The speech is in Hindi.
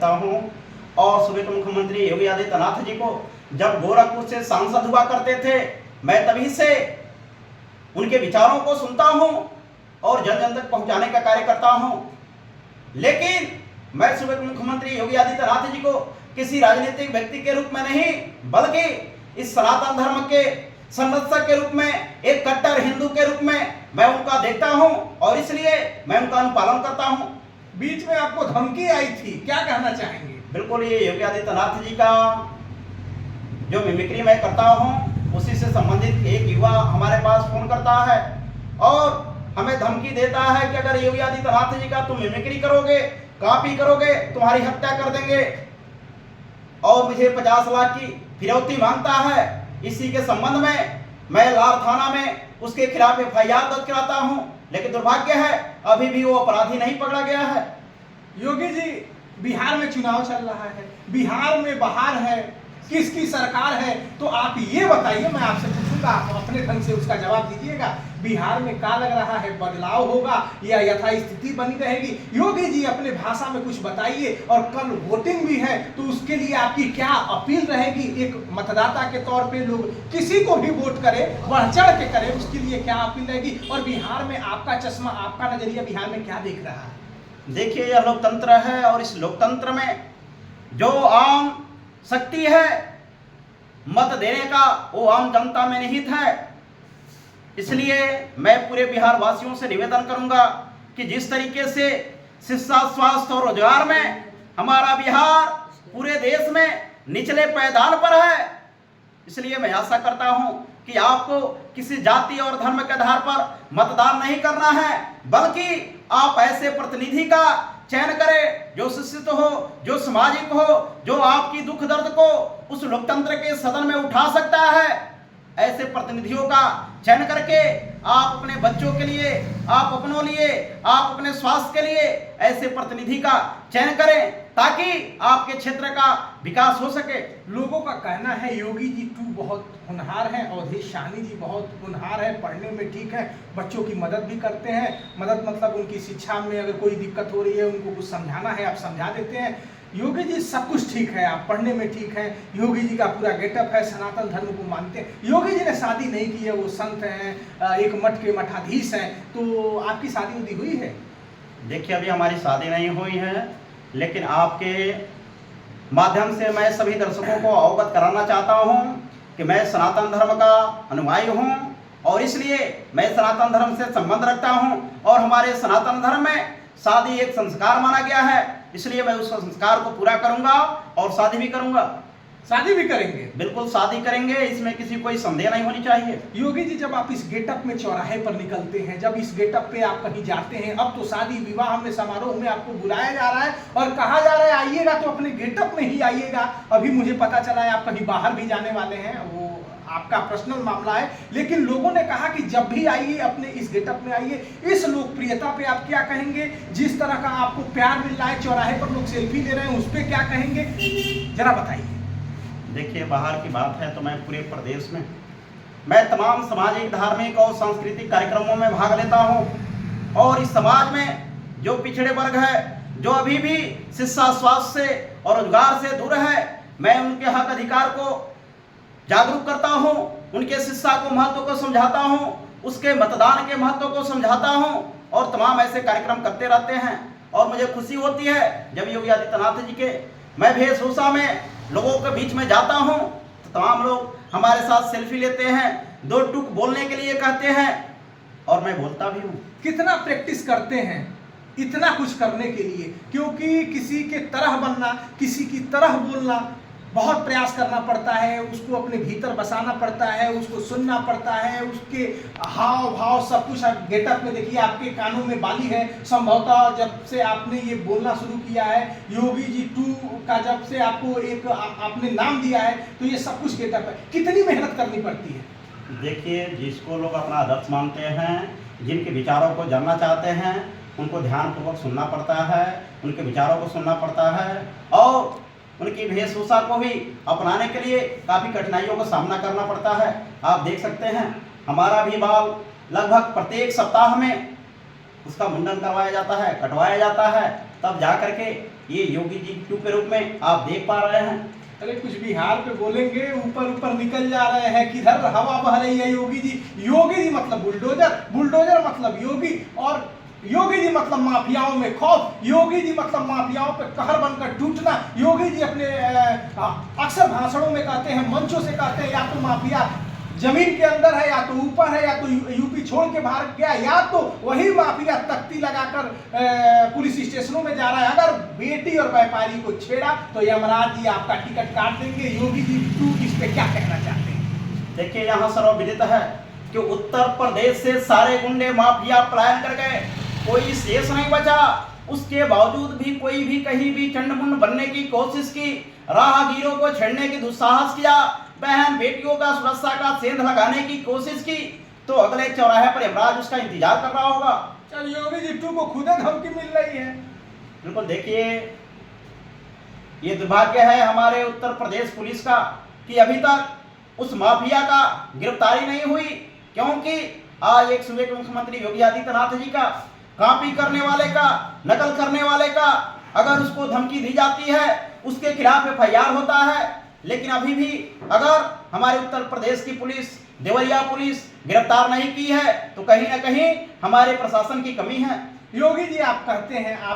करता हूँ। और सूबे के मुख्यमंत्री योगी आदित्यनाथ जी को जब गोरखपुर से सांसद हुआ करते थे, मैं तभी से उनके विचारों को सुनता हूँ और जन जन तक पहुँचाने का कार्य करता हूँ। लेकिन मैं सूबे के मुख्यमंत्री योगी आदित्यनाथ जी को किसी राजनीतिक व्यक्ति के रूप में नहीं, बल्कि इस सनातन धर्म के संरक्षक के रूप में, एक कट्टर हिंदू के रूप में मैं उनका देखता हूं और इसलिए मैं उनका अनुपालन करता हूं। बीच में आपको धमकी आई थी, क्या कहना चाहेंगे? बिल्कुल, ये योगी आदित्यनाथ जी का जो मिमिक्री मैं करता हूं, उसी से संबंधित एक युवा हमारे पास फोन करता है और हमें धमकी देता है कि अगर योगी आदित्यनाथ जी का तुम मिमिक्री करोगे, कॉपी करोगे, तुम्हारी हत्या कर देंगे और मुझे 50 लाख की फिरौती मांगता है। इसी के संबंध में मैं लार थाना में उसके खिलाफ FIR दर्ज कराता हूं, लेकिन दुर्भाग्य है अभी भी वो अपराधी नहीं पकड़ा गया है। योगी जी, बिहार में चुनाव चल रहा है, बिहार में बहार है, किसकी सरकार है, तो आप ये बताइए, मैं आपसे पूछूंगा, आप अपने ढंग से उसका जवाब दीजिएगा। बिहार में क्या लग रहा है, बदलाव होगा या यथास्थिति बनी रहेगी? योगी जी अपने भाषा में कुछ बताइए। और कल वोटिंग भी है, तो उसके लिए आपकी क्या अपील रहेगी? एक मतदाता के तौर पे लोग किसी को भी वोट करे, बढ़ चढ़ के करे, उसके लिए क्या अपील रहेगी? और बिहार में आपका चश्मा, आपका नजरिया बिहार में क्या देख रहा है? देखिए, यह लोकतंत्र है और इस लोकतंत्र में जो आम शक्ति है मत देने का, वो आम जनता में निहित है। इसलिए मैं पूरे बिहार वासियों से निवेदन करूंगा कि जिस तरीके से शिक्षा, स्वास्थ्य और रोजगार में हमारा बिहार पूरे देश में निचले पायदान पर है, इसलिए मैं आशा करता हूं कि आपको किसी जाति और धर्म के आधार पर मतदान नहीं करना है, बल्कि आप ऐसे प्रतिनिधि का चयन करें जो शिक्षित हो, जो सामाजिक हो, जो आपकी दुख दर्द को उस लोकतंत्र के सदन में उठा सकता है। ऐसे प्रतिनिधियों का चयन करके आप अपने बच्चों के लिए, आप अपनों लिए, आप अपने स्वास्थ्य के लिए ऐसे प्रतिनिधि का चयन करें ताकि आपके क्षेत्र का विकास हो सके। लोगों का कहना है योगी जी बहुत होनहार हैं, अवधेश साहनी जी बहुत होनहार है, पढ़ने में ठीक है, बच्चों की मदद भी करते हैं। मदद मतलब उनकी शिक्षा में अगर कोई दिक्कत हो रही है, उनको कुछ समझाना है, आप समझा देते हैं। योगी जी सब कुछ ठीक है, आप पढ़ने में ठीक है, योगी जी का पूरा गेटअप है, सनातन धर्म को मानते हैं। योगी जी ने शादी नहीं की है, वो संत हैं, एक मठ के मठाधीश हैं, तो आपकी शादी उदी हुई है? देखिए, अभी हमारी शादी नहीं हुई है, लेकिन आपके माध्यम से मैं सभी दर्शकों को अवगत कराना चाहता हूं कि मैं सनातन धर्म का अनुयायी हूं और इसलिए मैं सनातन धर्म से संबंध रखता हूं और हमारे सनातन धर्म में शादी एक संस्कार माना गया है, इसलिए मैं उस संस्कार को पूरा करूंगा और शादी भी करूंगा। शादी भी करेंगे? बिल्कुल शादी करेंगे, इसमें किसी कोई संदेह नहीं होनी चाहिए। योगी जी, जब आप इस गेटअप में चौराहे पर निकलते हैं, जब इस गेटअप पे आप कहीं जाते हैं, अब तो शादी विवाह में समारोह में आपको बुलाया जा रहा है और कहा जा रहा है आइएगा तो अपने गेटअप में ही आइएगा। अभी मुझे पता चला है आप कहीं बाहर भी जाने वाले हैं, वो आपका पर्सनल मामला है, लेकिन लोगों ने कहा कि जब भी आइए अपने इस गेटअप में आइए। इस लोकप्रियता पे आप क्या कहेंगे? जिस तरह का आपको प्यार मिल रहा है, चौराहे पर लोग सेल्फी ले रहे हैं, उस पर क्या कहेंगे, जरा बताइए। देखिए, बाहर की बात है तो मैं पूरे प्रदेश में मैं तमाम सामाजिक, धार्मिक और सांस्कृतिक कार्यक्रमों में भाग लेता हूं और इस समाज में जो पिछड़े वर्ग है, जो अभी भी शिक्षा, स्वास्थ्य से और रोजगार से दूर है, मैं उनके हक अधिकार को जागरूक करता हूं, उनके शिक्षा को महत्व को समझाता हूं, उसके मतदान के महत्व को समझाता हूं और तमाम ऐसे कार्यक्रम करते रहते हैं। और मुझे खुशी होती है जब योगी आदित्यनाथ जी के मैं वेशभूषा में लोगों के बीच में जाता हूं तो तमाम लोग हमारे साथ सेल्फी लेते हैं, दो टूक बोलने के लिए कहते हैं और मैं बोलता भी हूं। कितना प्रैक्टिस करते हैं इतना कुछ करने के लिए? क्योंकि किसी के तरह बनना, किसी की तरह बोलना बहुत प्रयास करना पड़ता है, उसको अपने भीतर बसाना पड़ता है, उसको सुनना पड़ता है, उसके हाव भाव सब कुछ। गेटअप में देखिए, आपके कानों में बाली है, संभवतः जब से आपने ये बोलना शुरू किया है, योगी जी 2 का जब से आपको एक आपने नाम दिया है, तो ये सब कुछ गेटअप है। कितनी मेहनत करनी पड़ती है? देखिए, जिसको लोग अपना आदर्श मानते हैं, जिनके विचारों को जानना चाहते हैं, उनको ध्यानपूर्वक सुनना पड़ता है, उनके विचारों को सुनना पड़ता है और उनकी वेशभूषा को भी अपनाने के लिए काफ़ी कठिनाइयों का सामना करना पड़ता है। आप देख सकते हैं, हमारा भी बाल लगभग प्रत्येक सप्ताह में उसका मुंडन करवाया जाता है, कटवाया जाता है, तब जा करके ये योगी जी 2 के रूप में आप देख पा रहे हैं। अरे कुछ बिहार पे बोलेंगे, ऊपर ऊपर निकल जा रहे हैं, किधर हवा बह रही है योगी जी। योगी जी मतलब बुलडोजर, बुलडोजर मतलब योगी, और योगी जी मतलब माफियाओं में खौफ, योगी जी मतलब माफियाओं पे कहर बनकर टूटना। योगी जी अपने अक्सर भाषणों में कहते हैं, मंचों से कहते हैं, या तो माफिया जमीन के अंदर है, या तो ऊपर है, या तो यूपी छोड़ के बाहर गया, या तो वही माफिया तख्ती लगाकर पुलिस स्टेशनों में जा रहा है। अगर बेटी और व्यापारी को छेड़ा तो यमराज जी आपका टिकट काट देंगे। योगी जी 2 इस पे क्या कहना चाहते हैं? देखिए, यहाँ सर्वविदित है कि उत्तर प्रदेश से सारे गुंडे माफिया पलायन कर गए, कोई शेष नहीं बचा। उसके बावजूद भी कोई भी कहीं भी चंडमुंड बनने की कोशिश की, राहगीरों को छेड़ने की दुस्साहस किया, बहन बेटियों का सुरक्षा का सेंध लगाने की कोशिश की, तो अगले चौराहे पर यमराज उसका इंतजार कर रहा होगा। चल योगी जी 2 को खुद धमकी मिल रही है। बिल्कुल, देखिए, ये दुर्भाग्य है हमारे उत्तर प्रदेश पुलिस का कि अभी तक उस माफिया का गिरफ्तारी नहीं हुई, क्योंकि आज एक सूबे के मुख्यमंत्री योगी आदित्यनाथ जी का कॉपी करने वाले का, नकल करने वाले का अगर उसको धमकी दी जाती है, उसके खिलाफ FIR होता है, लेकिन अभी भी अगर हमारे उत्तर प्रदेश की पुलिस, देवरिया पुलिस गिरफ्तार नहीं की है, तो कहीं ना कहीं हमारे प्रशासन की कमी है। योगी जी आप कहते हैं, आप